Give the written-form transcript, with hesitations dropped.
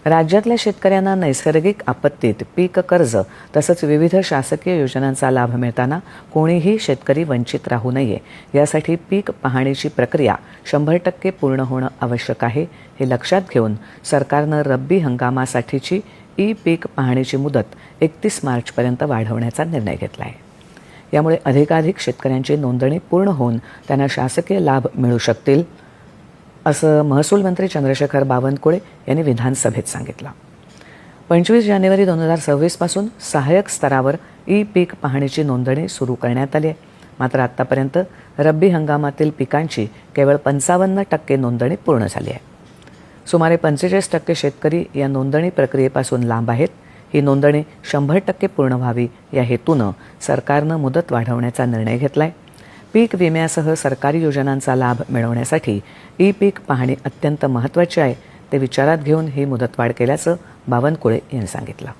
राज्यातल्या शेतकऱ्यांना नैसर्गिक आपत्तीत पीक कर्ज तसंच विविध शासकीय योजनांचा लाभ मिळताना कोणीही शेतकरी वंचित राहू नये यासाठी पीक पाहणीची प्रक्रिया 100% पूर्ण होणं आवश्यक आहे. हे लक्षात घेऊन सरकारनं रब्बी हंगामासाठीची पीक पाहणीची मुदत 31 मार्चपर्यंत वाढवण्याचा निर्णय घेतला आहे. यामुळे अधिकाधिक शेतकऱ्यांची नोंदणी पूर्ण होऊन त्यांना शासकीय लाभ मिळू शकतील, असं महसूल मंत्री चंद्रशेखर बावनकुळे यांनी विधानसभेत सांगितलं. 25 जानेवारी 2026 पासून सहाय्यक स्तरावर पीक पाहणीची नोंदणी सुरू करण्यात आली आहे. मात्र आतापर्यंत रब्बी हंगामातील पिकांची केवळ 55% नोंदणी पूर्ण झाली आहे. सुमारे 45% शेतकरी या नोंदणी प्रक्रियेपासून लांब आहेत. ही नोंदणी 100% पूर्ण व्हावी या हेतूनं सरकारनं मुदत वाढवण्याचा निर्णय घेतला आहे. पीक विम्यासह सरकारी योजनांचा लाभ मिळवण्यासाठी पीक पाहणी अत्यंत महत्त्वाची आहे. ते विचारात घेऊन ही मुदतवाढ केल्याचं बावनकुळे यांनी सांगितलं.